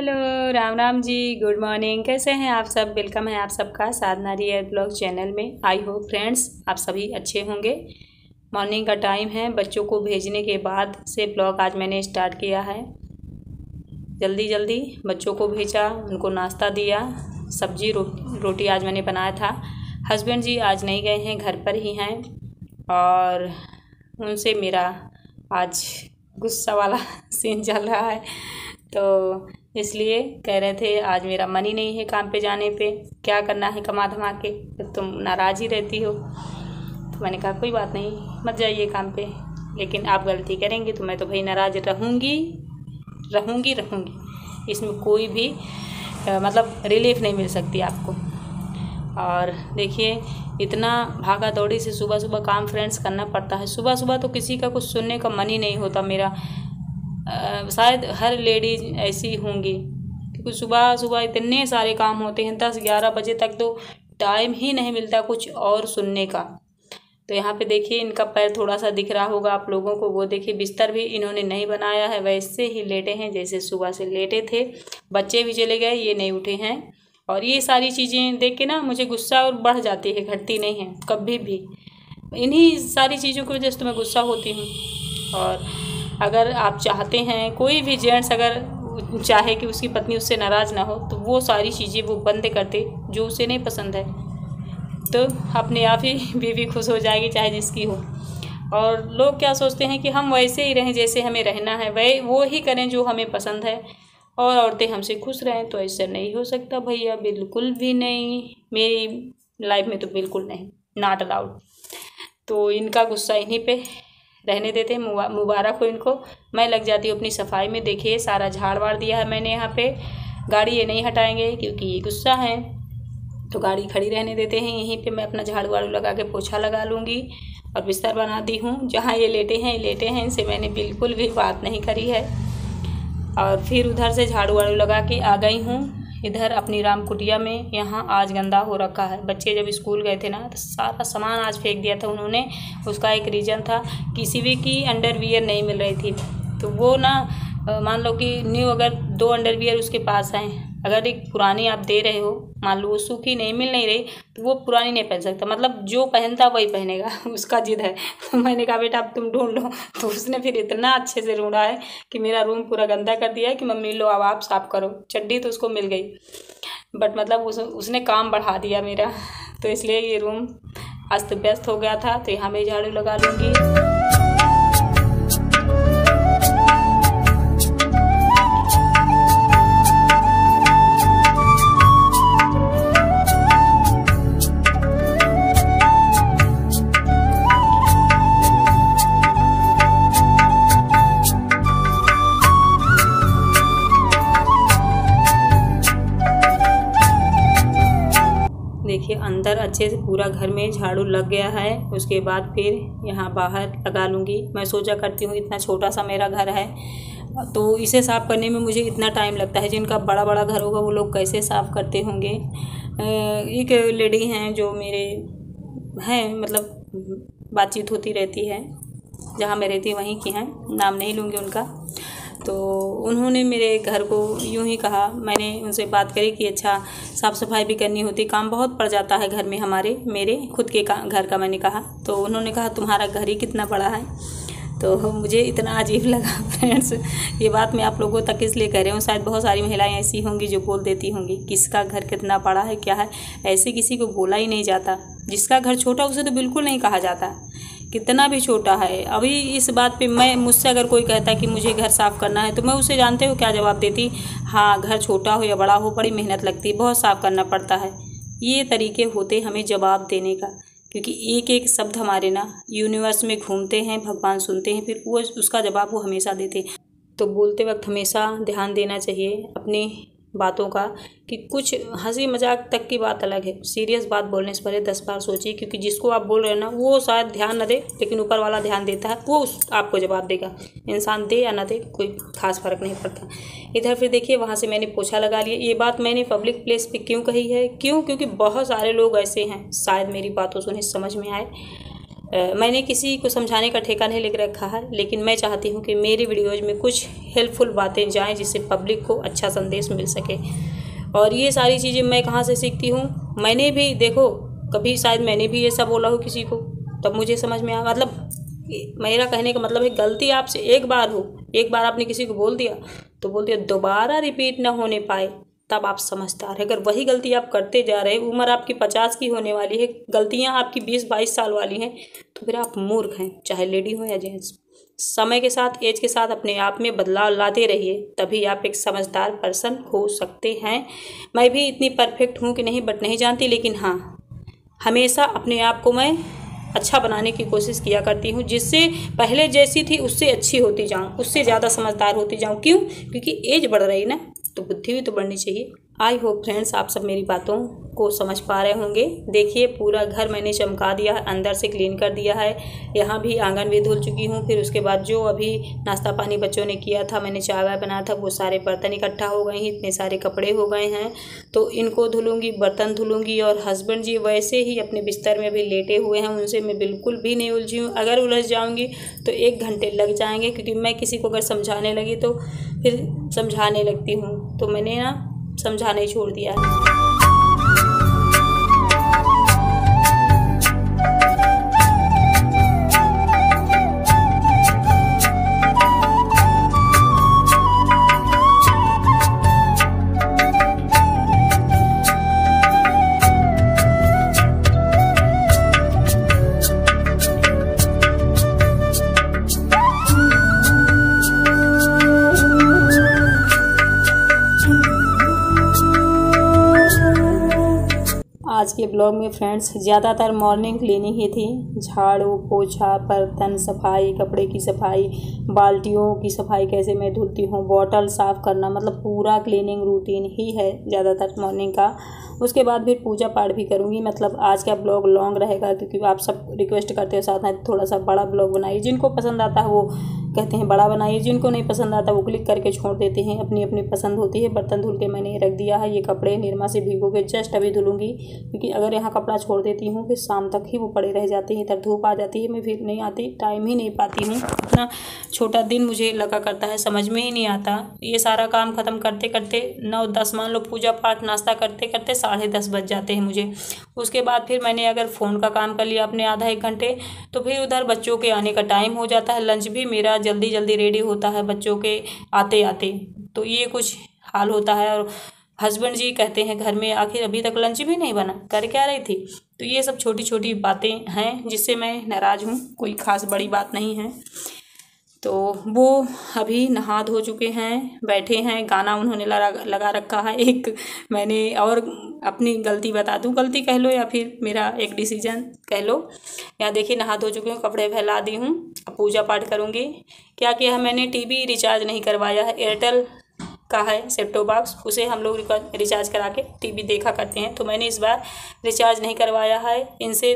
Hello Ram Ram ji, good morning. कैसे हैं आप सब? वेलकम है आप सबका साधना रियल ब्लॉग चैनल में। आई होप फ्रेंड्स आप सभी अच्छे होंगे। मॉर्निंग का टाइम है, बच्चों को भेजने के बाद से ब्लॉग आज मैंने स्टार्ट किया है। जल्दी जल्दी बच्चों को भेजा, उनको नाश्ता दिया, सब्जी रोटी आज मैंने बनाया था। हस्बैंड जी आज नहीं गए हैं, घर पर ही हैं और उनसे मेरा आज गुस्सा वाला सीन चल रहा है, तो इसलिए कह रहे थे आज मेरा मन ही नहीं है काम पे जाने पे, क्या करना है कमा धमा के, तुम नाराज़ ही रहती हो। तो मैंने कहा कोई बात नहीं, मत जाइए काम पे, लेकिन आप गलती करेंगे तो मैं तो भाई नाराज़ रहूँगी। इसमें कोई भी मतलब रिलीफ नहीं मिल सकती आपको। और देखिए इतना भागा दौड़ी से सुबह सुबह काम फ्रेंड्स करना पड़ता है। सुबह सुबह तो किसी का कुछ सुनने का मन ही नहीं होता मेरा। शायद हर लेडीज ऐसी होंगी क्योंकि सुबह सुबह इतने सारे काम होते हैं, 10-11 बजे तक तो टाइम ही नहीं मिलता कुछ और सुनने का। तो यहाँ पे देखिए इनका पैर थोड़ा सा दिख रहा होगा आप लोगों को, वो देखिए बिस्तर भी इन्होंने नहीं बनाया है, वैसे ही लेटे हैं जैसे सुबह से लेटे थे। बच्चे भी चले गए, ये नहीं उठे हैं। और ये सारी चीज़ें देख के ना मुझे गुस्सा और बढ़ जाती है, घटती नहीं है कभी भी। इन्हीं सारी चीज़ों की वजह से तो मैं गुस्सा होती हूँ। और अगर आप चाहते हैं, कोई भी जेंट्स अगर चाहे कि उसकी पत्नी उससे नाराज़ ना हो, तो वो सारी चीज़ें वो बंद कर दे जो उसे नहीं पसंद है, तो अपने आप ही बीवी खुश हो जाएगी, चाहे जिसकी हो। और लोग क्या सोचते हैं कि हम वैसे ही रहें जैसे हमें रहना है, वही वो ही करें जो हमें पसंद है और औरतें हमसे खुश रहें। तो ऐसा नहीं हो सकता भैया, बिल्कुल भी नहीं, मेरी लाइफ में तो बिल्कुल नहीं, नॉट अलाउड। तो इनका गुस्सा इन्हीं पे रहने देते, मुबारक हो इनको। मैं लग जाती हूँ अपनी सफाई में। देखिए सारा झाड़ वाड़ दिया है मैंने यहाँ पे। गाड़ी ये नहीं हटाएंगे क्योंकि ये गुस्सा है, तो गाड़ी खड़ी रहने देते हैं। यहीं पे मैं अपना झाड़ू वाड़ू लगा के पोछा लगा लूँगी और बिस्तर बना दी हूँ। जहाँ ये लेटे हैं इनसे मैंने बिल्कुल भी बात नहीं करी है। और फिर उधर से झाड़ू वाड़ू लगा के आ गई हूँ इधर अपनी राम कुटिया में। यहाँ आज गंदा हो रखा है। बच्चे जब स्कूल गए थे ना तो सारा सामान आज फेंक दिया था उन्होंने। उसका एक रीज़न था, किसी भी की अंडरवियर नहीं मिल रही थी, तो वो ना मान लो कि न्यू अगर 2 अंडरवियर उसके पास हैं, अगर एक पुरानी आप दे रहे हो, मान लो वो सूखी नहीं मिल नहीं रही, तो वो पुरानी नहीं पहन सकता, मतलब जो पहनता वही पहनेगा, उसका जिद है। तो मैंने कहा बेटा अब तुम ढूंढ लो। तो उसने फिर इतना अच्छे से ढूंढा है कि मेरा रूम पूरा गंदा कर दिया है कि मम्मी लो अब आप साफ़ करो। चड्डी तो उसको मिल गई, बट मतलब उसने काम बढ़ा दिया मेरा। तो इसलिए ये रूम अस्त व्यस्त हो गया था, तो यहाँ मैं झाड़ू लगा लूँगी। देखिए अंदर अच्छे से पूरा घर में झाड़ू लग गया है। उसके बाद फिर यहाँ बाहर लगा लूँगी। मैं सोचा करती हूँ इतना छोटा सा मेरा घर है तो इसे साफ़ करने में मुझे इतना टाइम लगता है। जिनका बड़ा बड़ा घर होगा वो लोग कैसे साफ़ करते होंगे। एक लेडी हैं जो मेरे हैं, मतलब बातचीत होती रहती है, जहाँ मैं रहती वहीं की हैं, नाम नहीं लूँगी उनका। तो उन्होंने मेरे घर को यूँ ही कहा, मैंने उनसे बात करी कि अच्छा साफ़ सफाई भी करनी होती, काम बहुत पड़ जाता है घर में हमारे, मेरे खुद के घर का। मैंने कहा, तो उन्होंने कहा तुम्हारा घर ही कितना बड़ा है। तो मुझे इतना अजीब लगा फ्रेंड्स। ये बात मैं आप लोगों तक इसलिए कह रही हूँ, शायद बहुत सारी महिलाएं ऐसी होंगी जो बोल देती होंगी किसका घर कितना बड़ा है क्या है। ऐसे किसी को बोला ही नहीं जाता। जिसका घर छोटा उसे तो बिल्कुल नहीं कहा जाता, कितना भी छोटा है। अभी इस बात पे मैं, मुझसे अगर कोई कहता कि मुझे घर साफ़ करना है, तो मैं उसे जानते हो क्या जवाब देती, हाँ घर छोटा हो या बड़ा हो बड़ी मेहनत लगती है, बहुत साफ़ करना पड़ता है। ये तरीके होते हमें जवाब देने का, क्योंकि एक एक शब्द हमारे ना यूनिवर्स में घूमते हैं, भगवान सुनते हैं, फिर वो उसका जवाब वो हमेशा देते हैं। तो बोलते वक्त हमेशा ध्यान देना चाहिए अपनी बातों का, कि कुछ हंसी मजाक तक की बात अलग है, सीरियस बात बोलने से पहले 10 बार सोचिए। क्योंकि जिसको आप बोल रहे हैं ना वो शायद ध्यान न दे, लेकिन ऊपर वाला ध्यान देता है, वो आपको जवाब देगा। इंसान दे या ना दे कोई खास फर्क नहीं पड़ता। इधर फिर देखिए वहाँ से मैंने पोछा लगा लिया। ये बात मैंने पब्लिक प्लेस पे क्यों कही है, क्योंकि बहुत सारे लोग ऐसे हैं, शायद मेरी बातों सुने समझ में आए, मैंने किसी को समझाने का ठेका नहीं लिख रखा है, लेकिन मैं चाहती हूँ कि मेरी वीडियोज़ में कुछ हेल्पफुल बातें जाएं जिससे पब्लिक को अच्छा संदेश मिल सके। और ये सारी चीज़ें मैं कहाँ से सीखती हूँ, मैंने भी देखो कभी शायद मैंने भी ऐसा बोला हो किसी को, तब मुझे समझ में आया। मतलब मेरा कहने का मतलब है गलती आपसे एक बार हो, एक बार आपने किसी को बोल दिया तो बोल दिया, दोबारा रिपीट ना होने पाए तब आप समझदार है। अगर वही गलती आप करते जा रहे हैं, उम्र आपकी 50 की होने वाली है, गलतियां आपकी 20-22 साल वाली हैं, तो फिर आप मूर्ख हैं, चाहे लेडी हो या जेंट्स। समय के साथ, एज के साथ अपने आप में बदलाव लाते रहिए, तभी आप एक समझदार पर्सन हो सकते हैं। मैं भी इतनी परफेक्ट हूँ कि नहीं बट नहीं जानती, लेकिन हाँ, हमेशा अपने आप को मैं अच्छा बनाने की कोशिश किया करती हूँ, जिससे पहले जैसी थी उससे अच्छी होती जाऊँ, उससे ज़्यादा समझदार होती जाऊँ। क्यों? क्योंकि एज बढ़ रही ना, तो बुद्धि भी तो बढ़नी चाहिए। आई होप फ्रेंड्स आप सब मेरी बातों को समझ पा रहे होंगे। देखिए पूरा घर मैंने चमका दिया है, अंदर से क्लीन कर दिया है, यहाँ भी आंगन भी धुल चुकी हूँ। फिर उसके बाद जो अभी नाश्ता पानी बच्चों ने किया था, मैंने चाय वाय बनाया था, वो सारे बर्तन इकट्ठा हो गए हैं, इतने सारे कपड़े हो गए हैं, तो इनको धुलूँगी, बर्तन धुलूँगी। और हस्बैंड जी वैसे ही अपने बिस्तर में भी लेटे हुए हैं, उनसे मैं बिल्कुल भी नहीं उलझी हूँ। अगर उलझ जाऊँगी तो 1 घंटे लग जाएंगे, क्योंकि मैं किसी को अगर समझाने लगी तो फिर समझाने लगती हूँ, तो मैंने ना समझाना ही छोड़ दिया है। आज के ब्लॉग में फ्रेंड्स ज़्यादातर मॉर्निंग क्लीनिंग ही थी। झाड़ू पोछा, बर्तन सफाई, कपड़े की सफाई, बाल्टियों की सफाई कैसे मैं धुलती हूँ, बॉटल साफ़ करना, मतलब पूरा क्लीनिंग रूटीन ही है ज़्यादातर मॉर्निंग का। उसके बाद फिर पूजा पाठ भी करूँगी। मतलब आज का ब्लॉग लॉन्ग रहेगा, क्योंकि आप सब रिक्वेस्ट करते हो साथ में थोड़ा सा बड़ा ब्लॉग बनाइए। जिनको पसंद आता है वो कहते हैं बड़ा बनाइए, जिनको नहीं पसंद आता वो क्लिक करके छोड़ देते हैं, अपनी अपनी पसंद होती है। बर्तन धुल के मैंने रख दिया है, ये कपड़े निरमा से भिगो के जस्ट अभी धुलूँगी, क्योंकि अगर यहाँ कपड़ा छोड़ देती हूँ फिर शाम तक ही वो पड़े रह जाते हैं, तब धूप आ जाती है, मैं फिर नहीं आती, टाइम ही नहीं पाती हूँ। इतना छोटा दिन मुझे लगा करता है, समझ में ही नहीं आता। ये सारा काम ख़त्म करते करते 9-10 मान लो, पूजा पाठ नाश्ता करते करते 10:30 बज जाते हैं मुझे। उसके बाद फिर मैंने अगर फ़ोन का काम कर लिया अपने आधा 1 घंटे, तो फिर उधर बच्चों के आने का टाइम हो जाता है। लंच भी मेरा जल्दी जल्दी रेडी होता है बच्चों के आते आते, तो ये कुछ हाल होता है। और हस्बैंड जी कहते हैं घर में आखिर अभी तक लंच भी नहीं बना, कर क्या रही थी। तो ये सब छोटी छोटी बातें हैं जिससे मैं नाराज़ हूँ, कोई ख़ास बड़ी बात नहीं है। तो वो अभी नहा धो चुके हैं, बैठे हैं, गाना उन्होंने लगा रखा है एक। मैंने और अपनी गलती बता दूं, गलती कह लो या फिर मेरा एक डिसीजन कह लो। यहाँ देखिए नहा धो चुकी हूँ, कपड़े फैला दी हूँ, अब पूजा पाठ करूँगी। क्या किया है मैंने, टीवी रिचार्ज नहीं करवाया है, एयरटेल का है सेट-टॉप बॉक्स, उसे हम लोग रिचार्ज करा के टीवी देखा करते हैं। तो मैंने इस बार रिचार्ज नहीं करवाया है। इनसे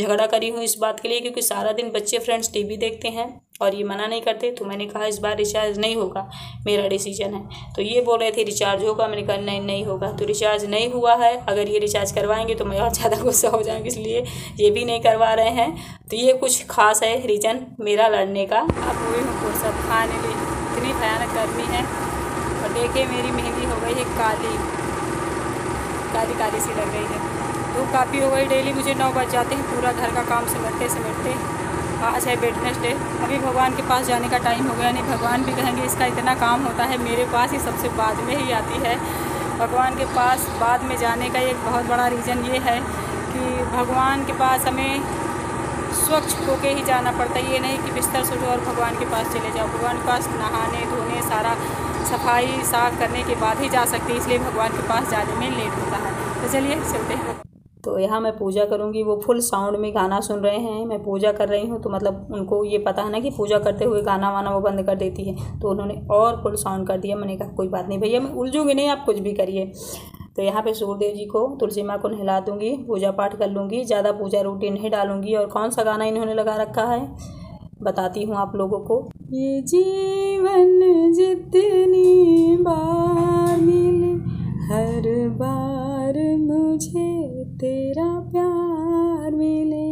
झगड़ा करी हूँ इस बात के लिए, क्योंकि सारा दिन बच्चे फ्रेंड्स टीवी देखते हैं और ये मना नहीं करते। तो मैंने कहा इस बार रिचार्ज नहीं होगा, मेरा डिसीजन है। तो ये बोल रहे थे रिचार्ज होगा, मैंने कहा नहीं नहीं होगा। तो रिचार्ज नहीं हुआ है। अगर ये रिचार्ज करवाएंगे तो मैं और ज़्यादा गुस्सा हो जाऊँगी, इसलिए ये भी नहीं करवा रहे हैं। तो ये कुछ खास है रीज़न मेरा लड़ने का। अब हुई हूँ फुर्सत, खाने में इतनी भयानक गर्मी है। और देखिए मेरी मेहंदी हो गई है काली काली सी लग रही है। धूप काफ़ी हो गई। डेली मुझे 9 बज जाते हैं पूरा घर का काम समेटते समेटते। आज है वेडनेसडे, अभी भगवान के पास जाने का टाइम हो गया। नहीं, भगवान भी कहेंगे इसका इतना काम होता है, मेरे पास ही सबसे बाद में ही आती है। भगवान के पास बाद में जाने का एक बहुत बड़ा रीज़न ये है कि भगवान के पास हमें स्वच्छ होके ही जाना पड़ता है। ये नहीं कि बिस्तर सुनो और भगवान के पास चले जाओ। भगवान के पास नहाने धोने सारा सफाई साफ करने के बाद ही जा सकते हैं, इसलिए भगवान के पास जाने में लेट होता है। तो चलिए चलते हैं। तो यहाँ मैं पूजा करूँगी। वो फुल साउंड में गाना सुन रहे हैं, मैं पूजा कर रही हूँ, तो मतलब उनको ये पता है ना कि पूजा करते हुए गाना वाना वो बंद कर देती है, तो उन्होंने और फुल साउंड कर दिया। मैंने कहा कोई बात नहीं भैया, मैं उलझूँगी नहीं, आप कुछ भी करिए। तो यहाँ पे सूर्यदेव जी को, तुलसी माँ को नहला दूँगी, पूजा पाठ कर लूँगी, ज़्यादा पूजा रूटीन नहीं डालूँगी। और कौन सा गाना इन्होंने लगा रखा है बताती हूँ आप लोगों को। ये जीवन जितनी बार मिले, हर बार मुझे तेरा प्यार मिले,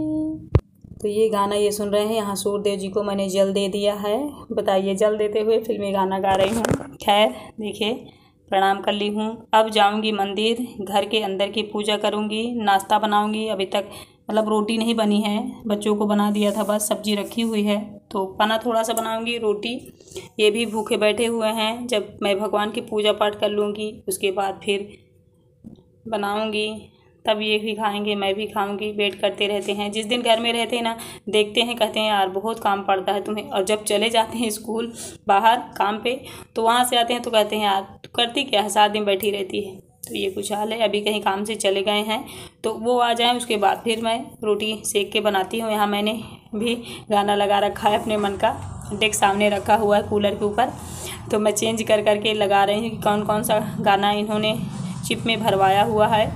तो ये गाना ये सुन रहे हैं, यहाँ सूर्यदेव जी को मैंने जल दे दिया है। बताइए, जल देते हुए फिल्मी गाना गा रही हूँ। खैर देखिए, प्रणाम कर ली हूँ। अब जाऊँगी मंदिर, घर के अंदर की पूजा करूँगी, नाश्ता बनाऊँगी। अभी तक मतलब रोटी नहीं बनी है, बच्चों को बना दिया था, बस सब्जी रखी हुई है। तो पना थोड़ा सा बनाऊँगी, रोटी। ये भी भूखे बैठे हुए हैं। जब मैं भगवान की पूजा पाठ कर लूँगी उसके बाद फिर बनाऊँगी, तब ये भी खाएंगे, मैं भी खाऊंगी। वेट करते रहते हैं। जिस दिन घर में रहते हैं ना, देखते हैं, कहते हैं यार बहुत काम पड़ता है तुम्हें। और जब चले जाते हैं स्कूल बाहर काम पे, तो वहाँ से आते हैं तो कहते हैं यार तू करती क्या है, 7 दिन बैठी रहती है। तो ये कुछ हाल है। अभी कहीं काम से चले गए हैं, तो वो आ जाएं उसके बाद फिर मैं रोटी सेक के बनाती हूँ। यहाँ मैंने भी गाना लगा रखा है अपने मन का, डेस्क सामने रखा हुआ है कूलर के ऊपर। तो मैं चेंज कर करके लगा रही हूँ कि कौन कौन सा गाना इन्होंने चिप में भरवाया हुआ है।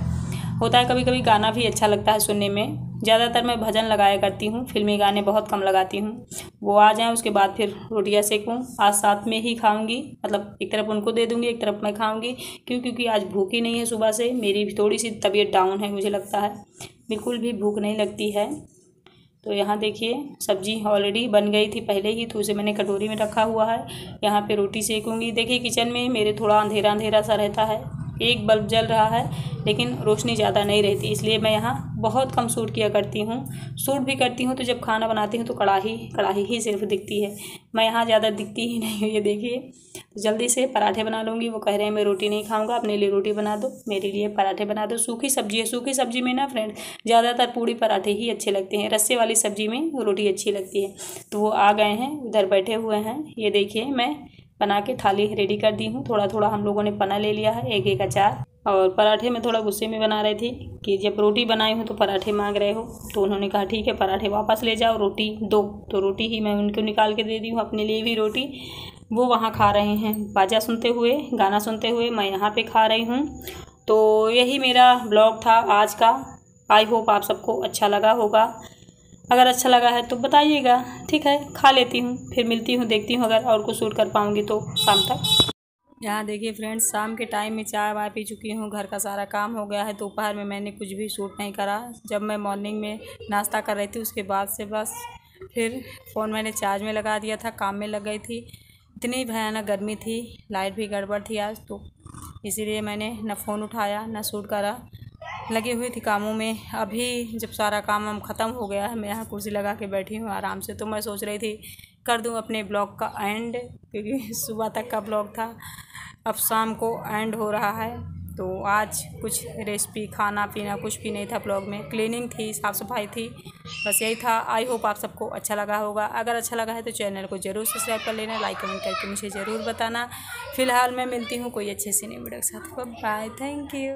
होता है कभी कभी गाना भी अच्छा लगता है सुनने में। ज़्यादातर मैं भजन लगाया करती हूँ, फिल्मी गाने बहुत कम लगाती हूँ। वो आ जाएं उसके बाद फिर रोटियाँ सेकूँ। आज साथ में ही खाऊंगी, मतलब एक तरफ उनको दे दूँगी, एक तरफ मैं खाऊंगी। क्योंकि आज भूखी नहीं है सुबह से। मेरी भी थोड़ी सी तबीयत डाउन है, मुझे लगता है बिल्कुल भी भूख नहीं लगती है। तो यहाँ देखिए, सब्जी ऑलरेडी बन गई थी पहले ही, तो उसे मैंने कटोरी में रखा हुआ है। यहाँ पे रोटी सेकूँगी। देखिए किचन में मेरे थोड़ा अंधेरा अंधेरा सा रहता है, एक बल्ब जल रहा है लेकिन रोशनी ज़्यादा नहीं रहती, इसलिए मैं यहाँ बहुत कम शूट किया करती हूँ। शूट भी करती हूँ तो जब खाना बनाती हूँ तो कढ़ाई ही सिर्फ दिखती है, मैं यहाँ ज़्यादा दिखती ही नहीं हूँ। ये देखिए, तो जल्दी से पराठे बना लूँगी। वो कह रहे हैं मैं रोटी नहीं खाऊँगा, अपने लिए रोटी बना दो, मेरे लिए पराठे बना दो। सूखी सब्जी है, सूखी सब्जी में ना फ्रेंड ज़्यादातर पूड़ी पराठे ही अच्छे लगते हैं, रस्से वाली सब्जी में रोटी अच्छी लगती है। तो वो आ गए हैं, उधर बैठे हुए हैं। ये देखिए, मैं बना के थाली रेडी कर दी हूँ। थोड़ा थोड़ा हम लोगों ने पना ले लिया है, एक एक अचार। और पराठे में थोड़ा गुस्से में बना रही थी कि जब रोटी बनाई हूँ तो पराठे मांग रहे हो। तो उन्होंने कहा ठीक है, पराठे वापस ले जाओ, रोटी दो। तो रोटी ही मैं उनको निकाल के दे दी हूँ, अपने लिए भी रोटी। वो वहाँ खा रहे हैं बाजा सुनते हुए, गाना सुनते हुए, मैं यहाँ पे खा रही हूँ। तो यही मेरा ब्लॉग था आज का। आई होप आप सबको अच्छा लगा होगा। अगर अच्छा लगा है तो बताइएगा। ठीक है, खा लेती हूँ, फिर मिलती हूँ, देखती हूँ अगर और कुछ शूट कर पाऊँगी तो शाम तक। यहाँ देखिए फ्रेंड्स, शाम के टाइम में चाय वाय पी चुकी हूँ, घर का सारा काम हो गया है। दोपहर में मैंने कुछ भी शूट नहीं करा। जब मैं मॉर्निंग में नाश्ता कर रही थी उसके बाद से बस फिर फ़ोन मैंने चार्ज में लगा दिया था, काम में लग गई थी। इतनी भयानक गर्मी थी, लाइट भी गड़बड़ थी आज, तो इसीलिए मैंने न फ़ोन उठाया न शूट करा, लगी हुई थी कामों में। अभी जब सारा काम ख़त्म हो गया है, मैं यहाँ कुर्सी लगा के बैठी हूँ आराम से। तो मैं सोच रही थी कर दूँ अपने ब्लॉग का एंड, क्योंकि सुबह तक का ब्लॉग था, अब शाम को एंड हो रहा है। तो आज कुछ रेसिपी, खाना पीना कुछ भी नहीं था ब्लॉग में। क्लीनिंग थी, साफ़ सफाई थी, बस यही था। आई होप आप सबको अच्छा लगा होगा। अगर अच्छा लगा है तो चैनल को ज़रूर सब्सक्राइब कर लेना, लाइक कमेंट करके मुझे ज़रूर बताना। फ़िलहाल मैं मिलती हूँ कोई अच्छे से नई वीडियो के साथ। Bye, thank you.